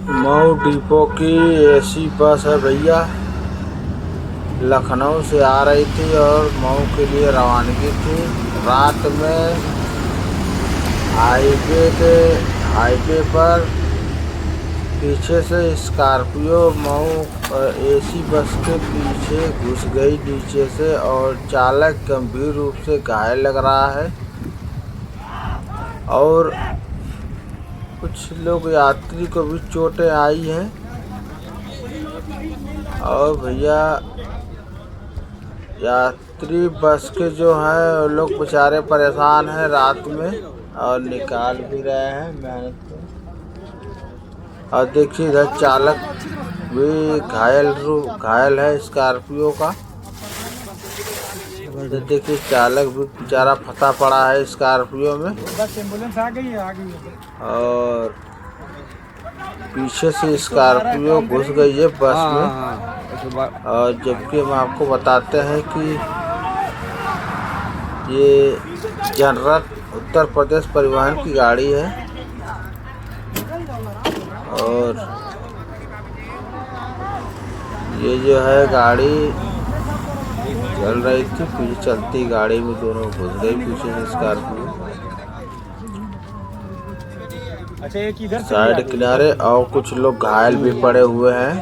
Mau depot की AC bus है भैया। लखनऊ से आ रही थी और मऊ के लिए रवानगी थी। रात में हाईवे पर पीछे से स्कॉर्पियो मऊ एसी बस के पीछे घुस गई नीचे से और चालक गंभीर रूप से घायल लग रहा है और कुछ लोग यात्री को भी चोटें आई हैं। और भैया यात्री बस के जो हैं वो लोग बेचारे परेशान हैं रात में और निकाल भी रहे हैं मेहनत से। और देखिए इधर चालक भी घायल है स्कॉर्पियो का। तो देखिए चालक भी बेचारा फंसा पड़ा है स्कॉर्पियो में। एम्बुलेंस आ गई है। और पीछे से स्कॉर्पियो घुस गई है बस में। और जबकि हम आपको बताते हैं कि ये जनरल उत्तर प्रदेश परिवहन की गाड़ी है और ये जो है गाड़ी चल रही थी, पीछे चलती गाड़ी में दोनों घुस गई पीछे से स्कॉर्पियो। अच्छा एक इधर साइड किनारे और कुछ लोग घायल भी पड़े हुए हैं।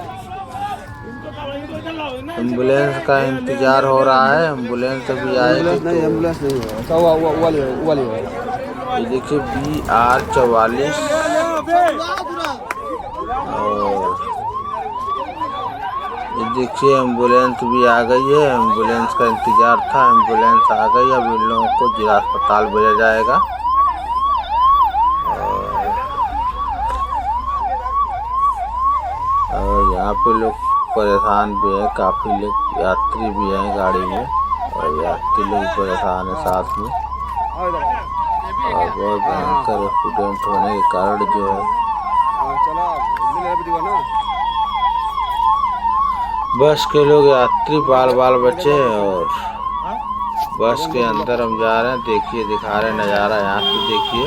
एम्बुलेंस का इंतजार हो रहा है। एम्बुलेंस अभी आएगी। एम्बुलेंस नहीं है। ये देखिए BR44 और ये देखिए एम्बुलेंस भी आ गई है। एम्बुलेंस का इंतजार था, एम्बुलेंस आ गई। अब इन लोगों को जिला अस्पताल भेजा जाएगा। और यहाँ पे लोग परेशान भी हैं, काफ़ी लोग यात्री भी हैं गाड़ी में और यात्री लोग परेशान हैं साथ में। और बहुत भयंकर एक्सीडेंट होने के कारण जो है बस के लोग यात्री बाल बचे और बस के अंदर हम जा रहे हैं। देखिए दिखा रहे नज़ारा यहाँ से। देखिए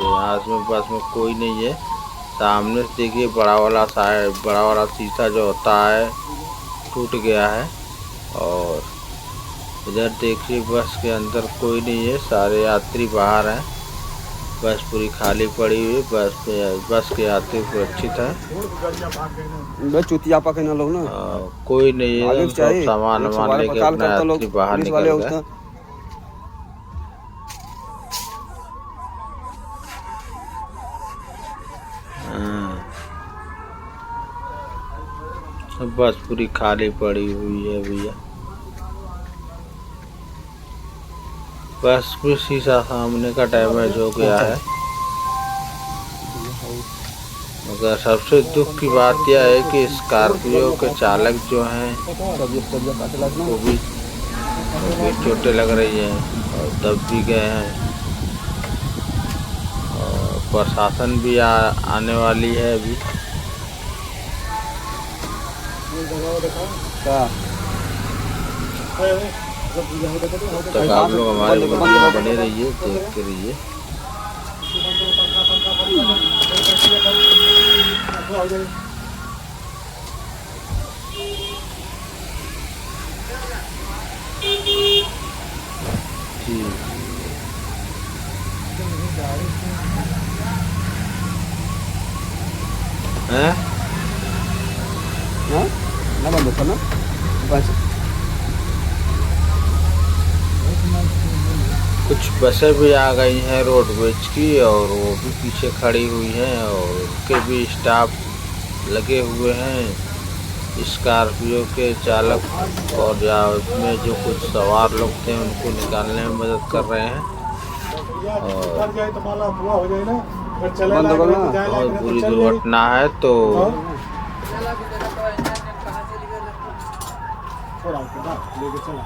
यहाँ से बस में कोई नहीं है। सामने से देखिए बड़ा वाला शीशा जो होता है टूट गया है। और इधर देखिए बस के अंदर कोई नहीं है, सारे यात्री बाहर हैं। बस पूरी खाली पड़ी हुई। बस के यात्री सुरक्षित है। चुतिया पकड़ना लोग ना कोई नहीं है। सब सामान लेके अपना यात्री बाहर निकल गए। बस पूरी खाली पड़ी हुई है भैया। बस में शीशा सामने का डैमेज हो गया है। मगर सबसे दुख की बात यह है कि स्कॉर्पियो के चालक जो हैं वो भी चोटें लग रही हैं और दब भी गए हैं। और प्रशासन भी आने वाली है अभी। तब आप लोग हमारे वीडियो में बने रहिए, देखते रहिए। हैं? ना बंद करना बस। कुछ बसें भी आ गई हैं रोडवेज की और वो भी पीछे खड़ी हुई हैं और उनके भी स्टाफ लगे हुए हैं। स्कॉर्पियो के चालक और या उसमें जो कुछ सवार लोग थे उनको निकालने में मदद कर रहे हैं। और बहुत बुरी दुर्घटना है। तो लेके चला